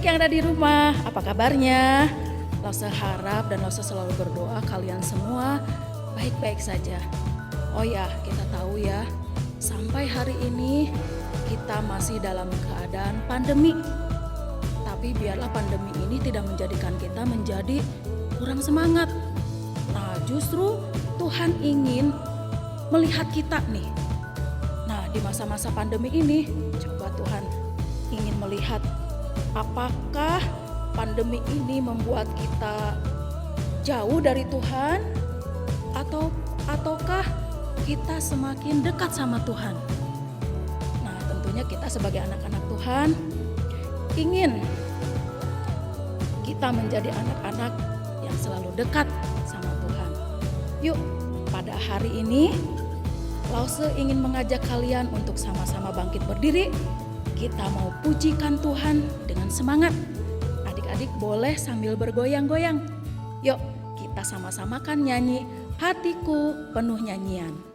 yang ada di rumah, apa kabarnya? Lause harap dan Lause selalu berdoa kalian semua baik-baik saja. Oh ya, kita tahu ya, sampai hari ini kita masih dalam keadaan pandemi. Tapi biarlah pandemi ini tidak menjadikan kita menjadi kurang semangat. Nah, justru Tuhan ingin melihat kita nih. Nah, di masa-masa pandemi ini, coba Tuhan ingin melihat apakah pandemi ini membuat kita jauh dari Tuhan ataukah kita semakin dekat sama Tuhan. Nah, tentunya kita sebagai anak-anak Tuhan ingin kita menjadi anak-anak yang selalu dekat sama Tuhan. Yuk, pada hari ini Lause ingin mengajak kalian untuk sama-sama bangkit berdiri. Kita mau pujikan Tuhan dengan semangat. Adik-adik boleh sambil bergoyang-goyang. Yuk, kita sama-sama kan nyanyi Hatiku Penuh Nyanyian.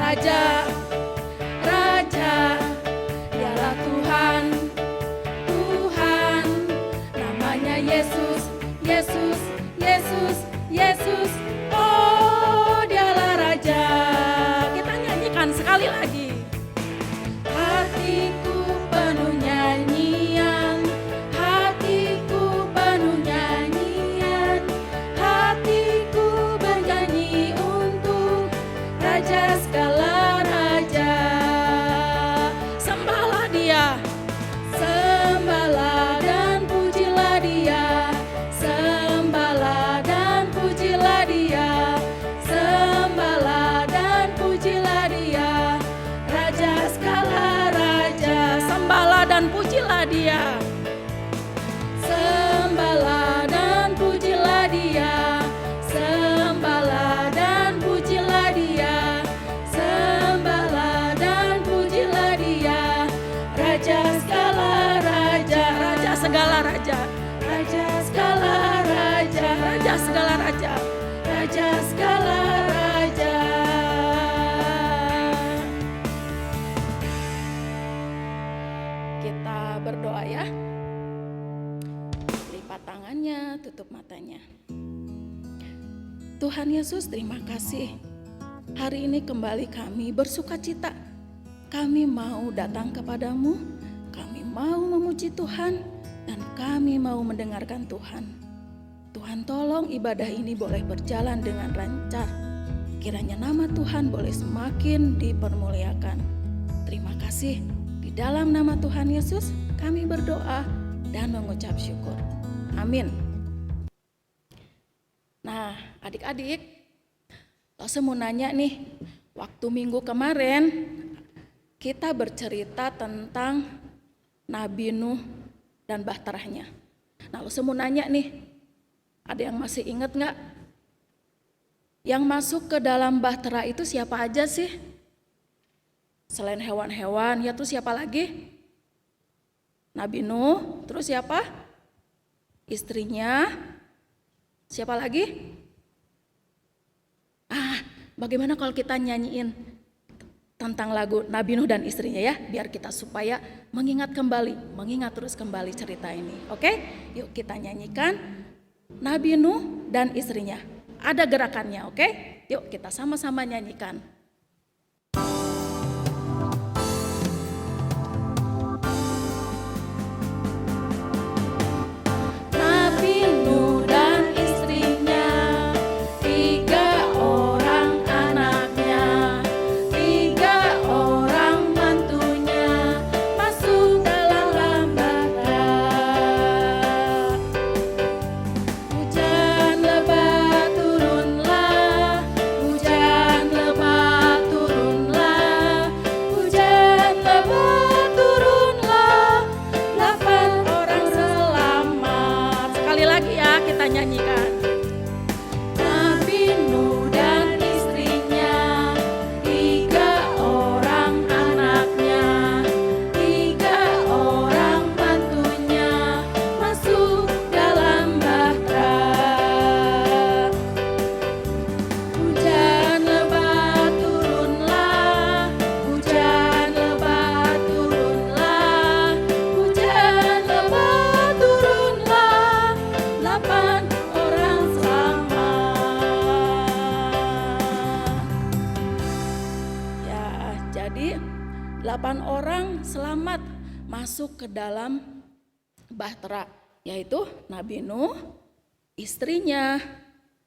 Raja, Raja, dialah Tuhan, Tuhan, namanya Yesus, Yesus, Yesus, Yesus, oh dialah Raja. Kita nyanyikan sekali lagi. Hatiku penuh nyanyian, hatiku penuh nyanyian, hatiku bernyanyi untuk Raja segala raja. Sembahlah Dia, sembahlah dan pujilah Dia, sembahlah dan pujilah Dia, sembahlah dan pujilah Dia, Raja segala raja. Sembahlah dan pujilah Dia, sembahlah dan pujilah Dia, sembahlah dan pujilah Dia, sembahlah dan pujilah Dia, Raja segala raja, Raja segala raja, Raja segala raja, Raja segala raja, Raja segala raja. Kita berdoa ya. Lipat tangannya, tutup matanya. Tuhan Yesus, terima kasih. Hari ini kembali kami bersukacita. Kami mau datang kepadamu, kami mau memuji Tuhan, dan kami mau mendengarkan Tuhan. Tuhan tolong ibadah ini boleh berjalan dengan lancar. Kiranya nama Tuhan boleh semakin dipermuliakan. Terima kasih. Di dalam nama Tuhan Yesus kami berdoa dan mengucap syukur. Amin. Nah, adik-adik, Lause mau nanya nih, waktu minggu kemarin kita bercerita tentang Nabi Nuh dan bahteranya. Nah, Lause mau nanya nih, ada yang masih ingat gak? Yang masuk ke dalam bahtera itu siapa aja sih? Selain hewan-hewan, ya terus siapa lagi? Nabi Nuh, terus siapa? Istrinya, siapa lagi? Bagaimana kalau kita nyanyiin tentang lagu Nabi Nuh dan istrinya ya, biar kita supaya mengingat terus kembali cerita ini. Oke? Yuk kita nyanyikan Nabi Nuh dan istrinya. Ada gerakannya, oke? Yuk kita sama-sama nyanyikan. Mantu 8 orang selamat masuk ke dalam bahtera, yaitu Nabi Nuh, istrinya,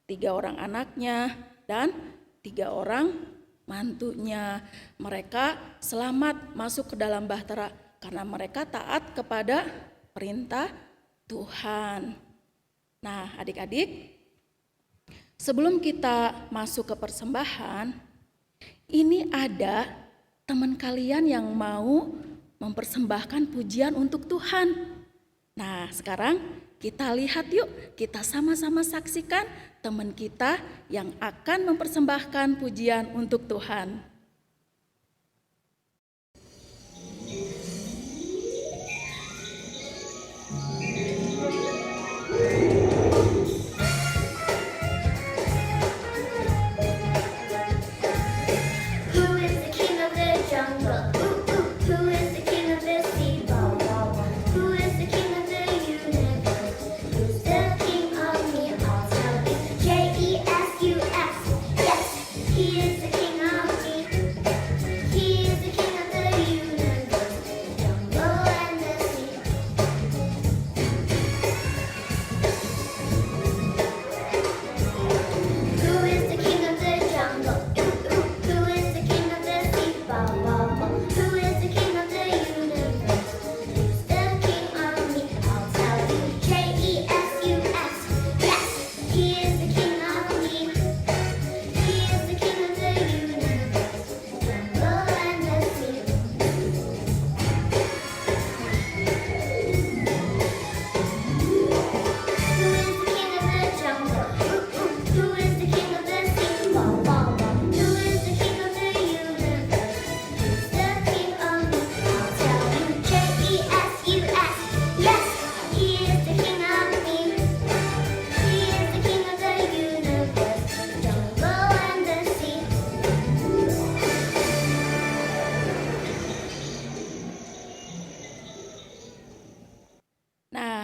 3 orang anaknya, dan 3 orang mantunya. Mereka selamat masuk ke dalam bahtera karena mereka taat kepada perintah Tuhan. Nah, adik-adik, sebelum kita masuk ke persembahan, ini ada teman kalian yang mau mempersembahkan pujian untuk Tuhan. Nah, sekarang kita lihat yuk, kita sama-sama saksikan teman kita yang akan mempersembahkan pujian untuk Tuhan.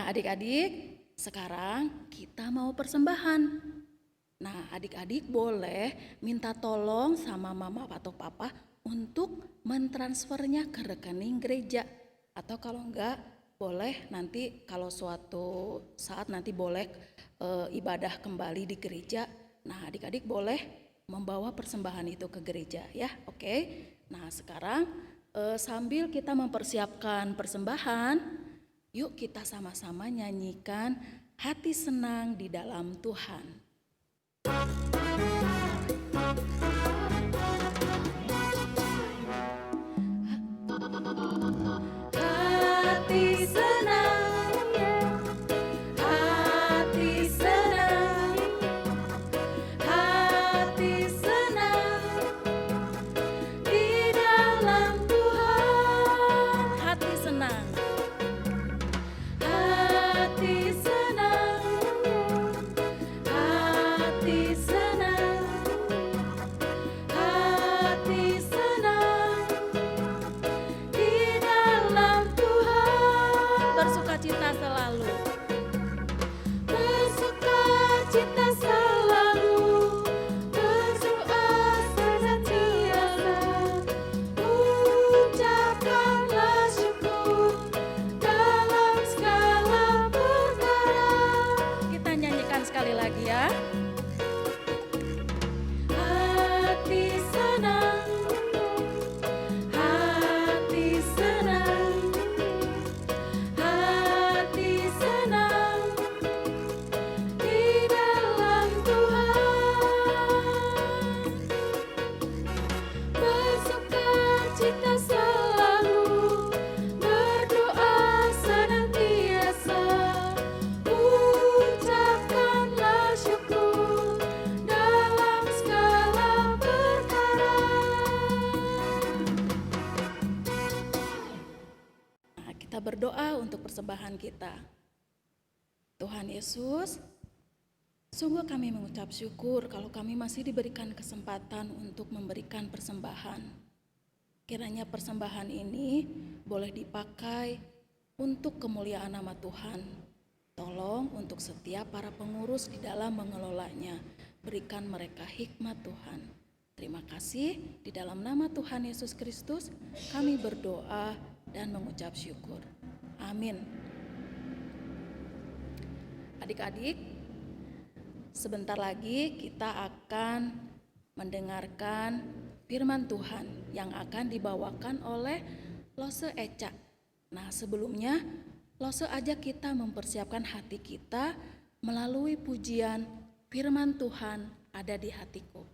Adik-adik, sekarang kita mau persembahan. Nah, adik-adik boleh minta tolong sama mama atau papa untuk mentransfernya ke rekening gereja. Atau kalau enggak, boleh nanti kalau suatu saat nanti boleh ibadah kembali di gereja. Nah, adik-adik boleh membawa persembahan itu ke gereja ya, oke? Nah, sekarang sambil kita mempersiapkan persembahan, yuk kita sama-sama nyanyikan Hati Senang di Dalam Tuhan. Hati senang, hati senang, hati senang di dalam Tuhan. Hati senang. Hati senang, hati senang, hati senang di dalam Tuhan. Bersukacita selalu, bersukacita selalu, berdoa senantiasa, ucapkanlah syukur dalam segala perkara. Kita nyanyikan sekali lagi ya. Hati senang, hati senang, hati senang di dalam Tuhan. Bersukacita selalu, berdoa senantiasa, ucapkanlah syukur dalam segala perkara. Nah, kita berdoa untuk persembahan kita. Tuhan Yesus, sungguh kami mengucap syukur kalau kami masih diberikan kesempatan untuk memberikan persembahan. Kiranya persembahan ini boleh dipakai untuk kemuliaan nama Tuhan. Tolong untuk setiap para pengurus di dalam mengelolanya, berikan mereka hikmat Tuhan. Terima kasih, di dalam nama Tuhan Yesus Kristus kami berdoa dan mengucap syukur. Amin. Adik-adik, sebentar lagi kita akan mendengarkan firman Tuhan yang akan dibawakan oleh Lose Eca. Nah, sebelumnya Lose ajak kita mempersiapkan hati kita melalui pujian firman Tuhan ada di hatiku.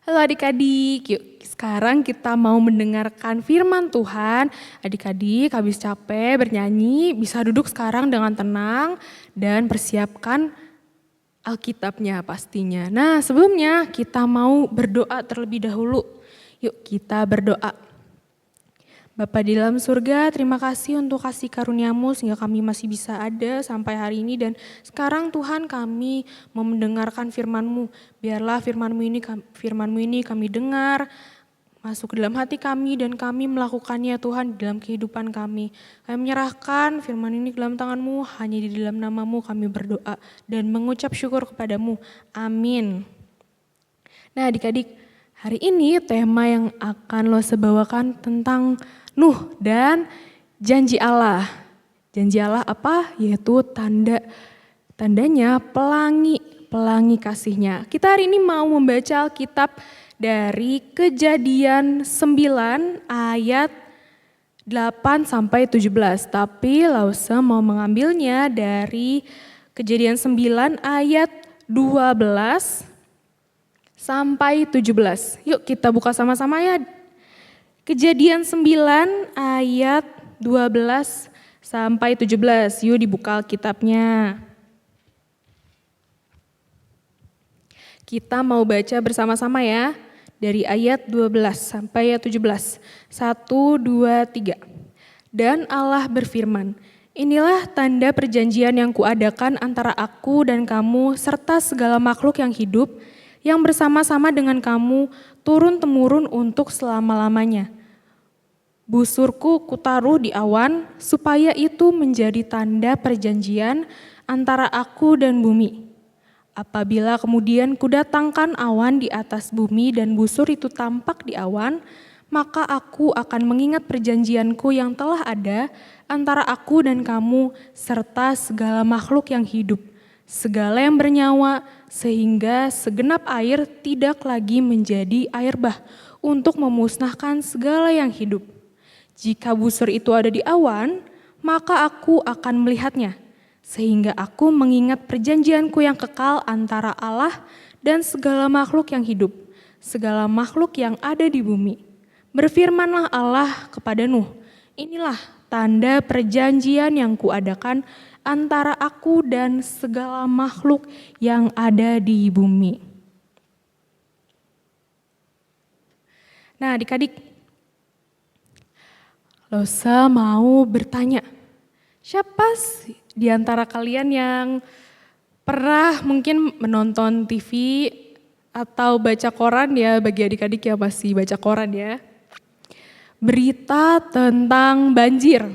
Halo adik-adik, yuk sekarang kita mau mendengarkan firman Tuhan. Adik-adik habis capek bernyanyi, bisa duduk sekarang dengan tenang dan persiapkan Alkitabnya pastinya. Nah, sebelumnya kita mau berdoa terlebih dahulu. Yuk kita berdoa. Bapa di dalam surga, terima kasih untuk kasih karunia-Mu sehingga kami masih bisa ada sampai hari ini. Dan sekarang Tuhan kami mau mendengarkan firman-Mu. Biarlah firman-Mu ini kami dengar, masuk ke dalam hati kami dan kami melakukannya Tuhan di dalam kehidupan kami. Kami menyerahkan firman ini ke dalam tangan-Mu, hanya di dalam nama-Mu kami berdoa dan mengucap syukur kepada-Mu. Amin. Nah adik-adik, hari ini tema yang akan Lose bawakan tentang Nuh dan janji Allah. Janji Allah apa? Yaitu tandanya pelangi kasihnya. Kita hari ini mau membaca Alkitab dari Kejadian 9 ayat 8 sampai 17. Tapi Lause mau mengambilnya dari Kejadian 9 ayat 12 sampai 17. Yuk kita buka sama-sama ya. Kejadian 9 ayat 12 sampai 17. Yuk dibuka Alkitabnya. Kita mau baca bersama-sama ya. Dari ayat 12 sampai ayat 17. 1, 2, 3. Dan Allah berfirman, inilah tanda perjanjian yang kuadakan antara aku dan kamu serta segala makhluk yang hidup yang bersama-sama dengan kamu turun-temurun untuk selama-lamanya. Busurku kutaruh di awan supaya itu menjadi tanda perjanjian antara aku dan bumi. Apabila kemudian kudatangkan awan di atas bumi dan busur itu tampak di awan, maka aku akan mengingat perjanjianku yang telah ada antara aku dan kamu serta segala makhluk yang hidup, segala yang bernyawa, sehingga segenap air tidak lagi menjadi air bah untuk memusnahkan segala yang hidup. Jika busur itu ada di awan, maka aku akan melihatnya, sehingga aku mengingat perjanjianku yang kekal antara Allah dan segala makhluk yang hidup, segala makhluk yang ada di bumi. Berfirmanlah Allah kepada Nuh, inilah tanda perjanjian yang kuadakan antara aku dan segala makhluk yang ada di bumi. Nah adik-adik, Lose mau bertanya, siapa sih di antara kalian yang pernah mungkin menonton TV atau baca koran ya, bagi adik-adik yang masih baca koran ya, berita tentang banjir.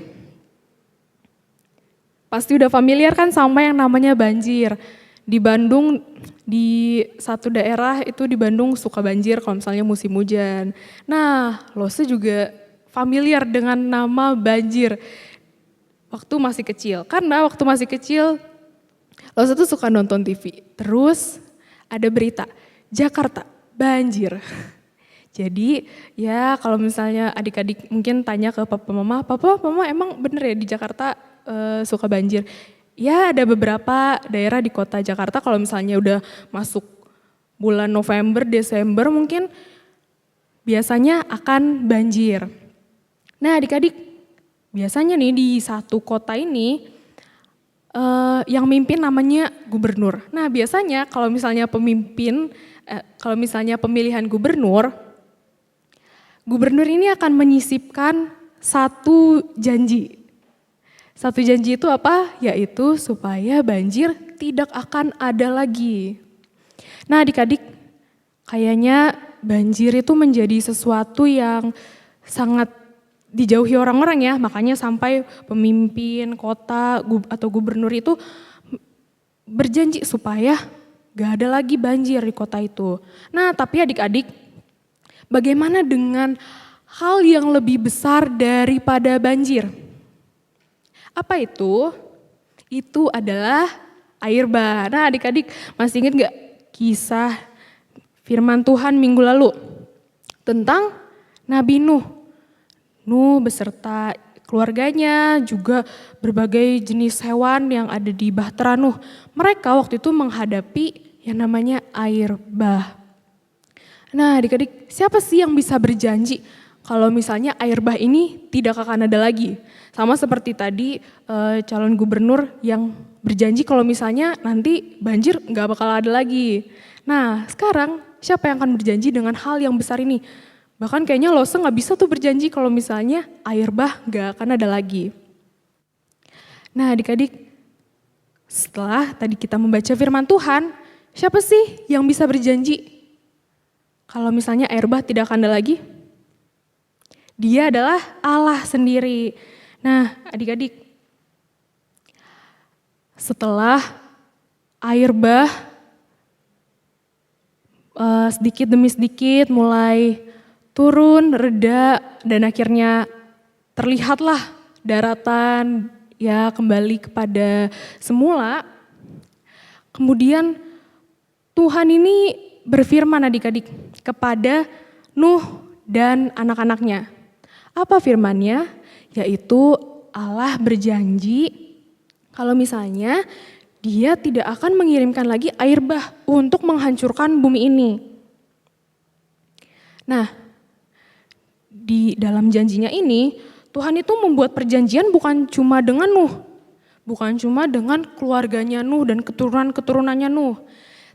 Pasti udah familiar kan sama yang namanya banjir. Di Bandung, di satu daerah itu di Bandung suka banjir kalau misalnya musim hujan. Nah, Lose juga familiar dengan nama banjir waktu masih kecil. Karena waktu masih kecil, Lose tuh suka nonton TV. Terus ada berita, Jakarta banjir. Jadi ya kalau misalnya adik-adik mungkin tanya ke papa mama emang bener ya di Jakarta suka banjir? Ya ada beberapa daerah di kota Jakarta kalau misalnya udah masuk bulan November, Desember mungkin biasanya akan banjir. Nah adik-adik biasanya nih di satu kota ini yang mimpin namanya gubernur. Nah biasanya kalau misalnya pemilihan gubernur ini akan menyisipkan satu janji. Satu janji itu apa? Yaitu supaya banjir tidak akan ada lagi. Nah adik-adik, kayaknya banjir itu menjadi sesuatu yang sangat dijauhi orang-orang ya. Makanya sampai pemimpin kota atau gubernur itu berjanji supaya gak ada lagi banjir di kota itu. Nah tapi adik-adik, bagaimana dengan hal yang lebih besar daripada banjir? Apa itu? Itu adalah air bah. Nah adik-adik masih ingat gak kisah firman Tuhan minggu lalu? Tentang Nabi Nuh. Nuh beserta keluarganya juga berbagai jenis hewan yang ada di Bahtera Nuh. Mereka waktu itu menghadapi yang namanya air bah. Nah adik-adik, siapa sih yang bisa berjanji kalau misalnya air bah ini tidak akan ada lagi? Sama seperti tadi calon gubernur yang berjanji kalau misalnya nanti banjir gak bakal ada lagi. Nah sekarang siapa yang akan berjanji dengan hal yang besar ini? Bahkan kayaknya Lose gak bisa tuh berjanji kalau misalnya air bah gak akan ada lagi. Nah adik-adik, setelah tadi kita membaca firman Tuhan, siapa sih yang bisa berjanji kalau misalnya air bah tidak akan ada lagi? Dia adalah Allah sendiri. Nah adik-adik, setelah air bah sedikit demi sedikit mulai turun, reda, dan akhirnya terlihatlah daratan ya kembali kepada semula. Kemudian Tuhan ini berfirman adik-adik kepada Nuh dan anak-anaknya. Apa firman-Nya? Yaitu Allah berjanji kalau misalnya Dia tidak akan mengirimkan lagi air bah untuk menghancurkan bumi ini. Nah, di dalam janjinya ini Tuhan itu membuat perjanjian bukan cuma dengan Nuh, bukan cuma dengan keluarganya Nuh dan keturunan-keturunannya Nuh,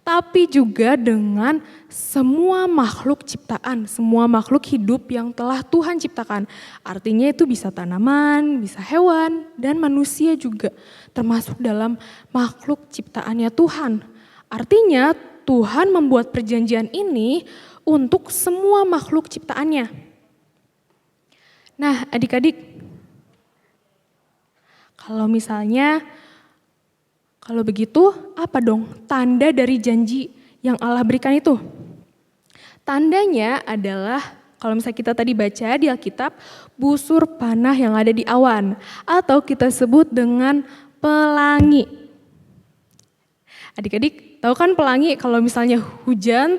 tapi juga dengan semua makhluk ciptaan, semua makhluk hidup yang telah Tuhan ciptakan. Artinya itu bisa tanaman, bisa hewan, dan manusia juga termasuk dalam makhluk ciptaannya Tuhan. Artinya Tuhan membuat perjanjian ini untuk semua makhluk ciptaannya. Nah adik-adik, kalau begitu, apa dong tanda dari janji yang Allah berikan itu? Tandanya adalah, kalau misalnya kita tadi baca di Alkitab, busur panah yang ada di awan, atau kita sebut dengan pelangi. Adik-adik, tahu kan pelangi kalau misalnya hujan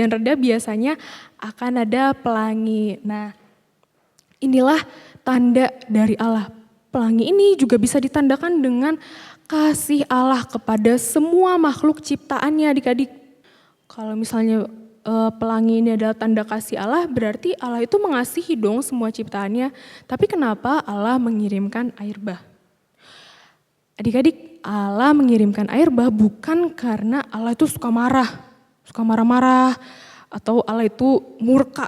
reda biasanya akan ada pelangi. Nah, inilah tanda dari Allah. Pelangi ini juga bisa ditandakan dengan kasih Allah kepada semua makhluk ciptaannya adik-adik. Kalau misalnya pelangi ini adalah tanda kasih Allah, berarti Allah itu mengasihi dong semua ciptaannya. Tapi kenapa Allah mengirimkan air bah? Adik-adik, Allah mengirimkan air bah bukan karena Allah itu suka marah-marah, atau Allah itu murka.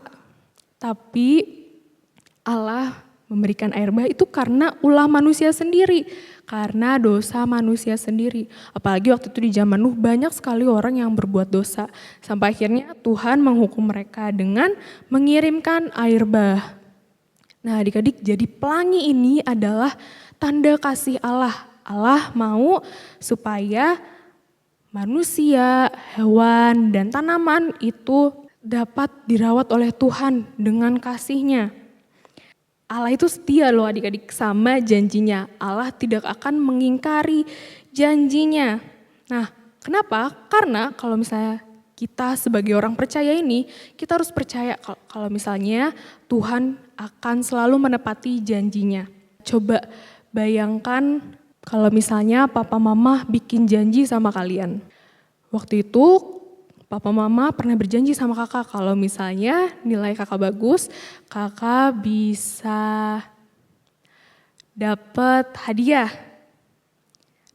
Tapi Allah memberikan air bah itu karena ulah manusia sendiri, karena dosa manusia sendiri. Apalagi waktu itu di zaman Nuh banyak sekali orang yang berbuat dosa. Sampai akhirnya Tuhan menghukum mereka dengan mengirimkan air bah. Nah adik-adik, jadi pelangi ini adalah tanda kasih Allah. Allah mau supaya manusia, hewan, dan tanaman itu dapat dirawat oleh Tuhan dengan kasih-Nya. Allah itu setia loh adik-adik sama janjinya. Allah tidak akan mengingkari janjinya. Nah, kenapa? Karena kalau misalnya kita sebagai orang percaya ini, kita harus percaya kalau misalnya Tuhan akan selalu menepati janjinya. Coba bayangkan kalau misalnya papa mama bikin janji sama kalian. Waktu itu papa mama pernah berjanji sama kakak kalau misalnya nilai kakak bagus, kakak bisa dapat hadiah.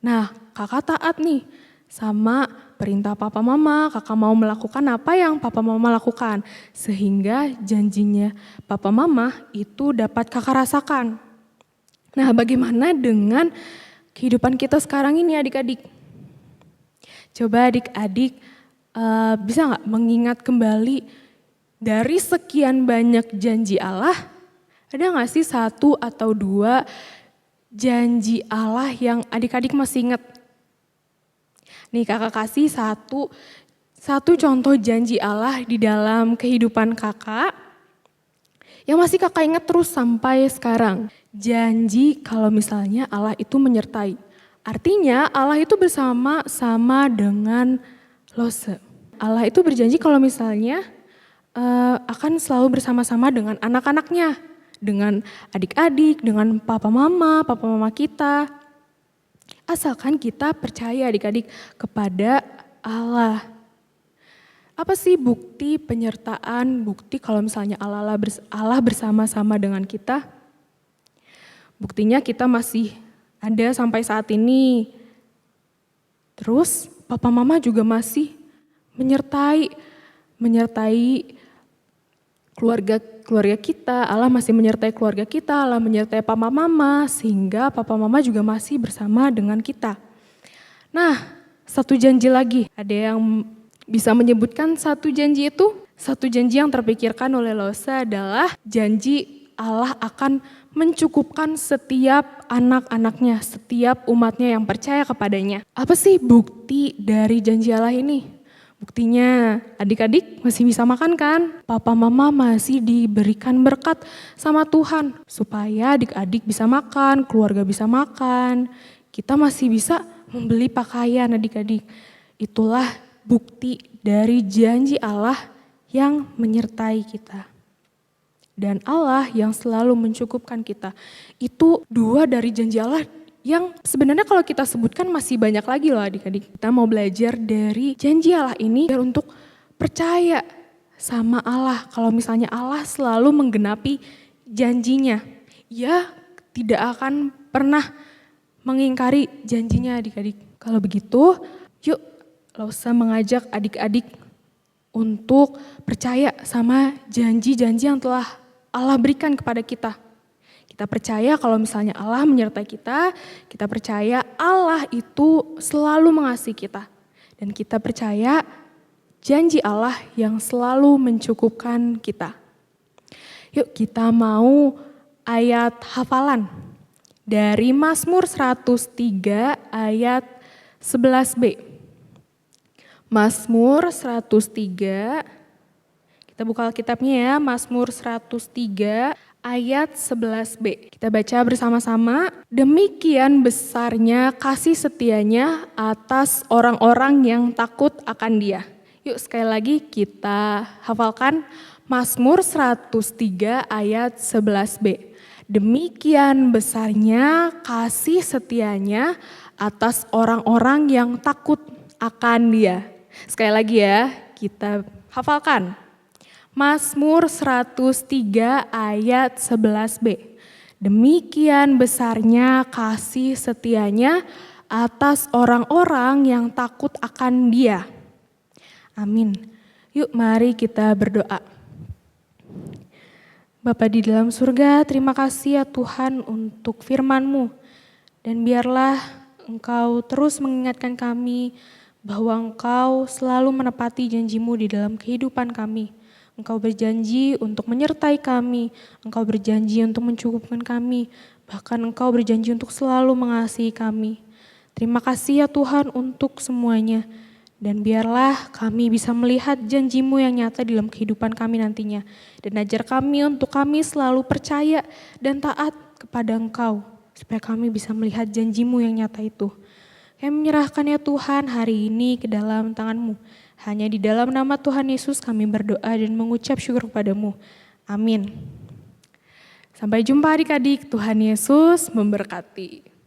Nah, kakak taat nih sama perintah papa mama, kakak mau melakukan apa yang papa mama lakukan. Sehingga janjinya papa mama itu dapat kakak rasakan. Nah, bagaimana dengan kehidupan kita sekarang ini adik-adik? Coba adik-adik bisa nggak mengingat kembali dari sekian banyak janji Allah, ada nggak sih 1 atau 2 janji Allah yang adik-adik masih ingat? Nih kakak kasih satu contoh janji Allah di dalam kehidupan kakak yang masih kakak ingat terus sampai sekarang. Janji kalau misalnya Allah itu menyertai. Artinya Allah itu bersama-sama dengan Lose. Allah itu berjanji kalau misalnya akan selalu bersama-sama dengan anak-anaknya, dengan adik-adik, dengan papa mama kita. Asalkan kita percaya adik-adik kepada Allah. Apa sih bukti penyertaan, bukti kalau misalnya Allah bersama-sama dengan kita? Buktinya kita masih ada sampai saat ini. Terus papa mama juga masih menyertai keluarga kita, Allah masih menyertai keluarga kita, Allah menyertai papa mama, sehingga papa mama juga masih bersama dengan kita. Nah, satu janji lagi, ada yang bisa menyebutkan satu janji itu? Satu janji yang terpikirkan oleh Lose adalah janji Allah akan mencukupkan setiap anak-anaknya, setiap umatnya yang percaya kepadanya. Apa sih bukti dari janji Allah ini? Buktinya adik-adik masih bisa makan kan? Papa mama masih diberikan berkat sama Tuhan supaya adik-adik bisa makan, keluarga bisa makan. Kita masih bisa membeli pakaian adik-adik. Itulah bukti dari janji Allah yang menyertai kita. Dan Allah yang selalu mencukupkan kita. Itu 2 dari janji Allah yang sebenarnya kalau kita sebutkan masih banyak lagi loh adik-adik. Kita mau belajar dari janji Allah ini biar untuk percaya sama Allah. Kalau misalnya Allah selalu menggenapi janjinya. Ya tidak akan pernah mengingkari janjinya adik-adik. Kalau begitu yuk Lose mengajak adik-adik untuk percaya sama janji-janji yang telah Allah berikan kepada kita. Kita percaya kalau misalnya Allah menyertai kita percaya Allah itu selalu mengasihi kita. Dan kita percaya janji Allah yang selalu mencukupkan kita. Yuk kita mau ayat hafalan dari Mazmur 103 ayat 11b. Mazmur 103, kita buka Alkitabnya ya, Mazmur 103 ayat 11b. Kita baca bersama-sama. Demikian besarnya kasih setianya atas orang-orang yang takut akan Dia. Yuk sekali lagi kita hafalkan Mazmur 103 ayat 11b. Demikian besarnya kasih setianya atas orang-orang yang takut akan Dia. Sekali lagi ya, kita hafalkan. Mazmur 103 ayat 11b. Demikian besarnya kasih setianya atas orang-orang yang takut akan Dia. Amin. Yuk mari kita berdoa. Bapa di dalam surga, terima kasih ya Tuhan untuk firman-Mu. Dan biarlah Engkau terus mengingatkan kami bahwa Engkau selalu menepati janji-Mu di dalam kehidupan kami. Engkau berjanji untuk menyertai kami, Engkau berjanji untuk mencukupkan kami, bahkan Engkau berjanji untuk selalu mengasihi kami. Terima kasih ya Tuhan untuk semuanya. Dan biarlah kami bisa melihat janji-Mu yang nyata dalam kehidupan kami nantinya. Dan ajar kami untuk kami selalu percaya dan taat kepada Engkau. Supaya kami bisa melihat janji-Mu yang nyata itu. Kami menyerahkan ya Tuhan hari ini ke dalam tangan-Mu. Hanya di dalam nama Tuhan Yesus kami berdoa dan mengucap syukur kepada-Mu. Amin. Sampai jumpa adik-adik, Tuhan Yesus memberkati.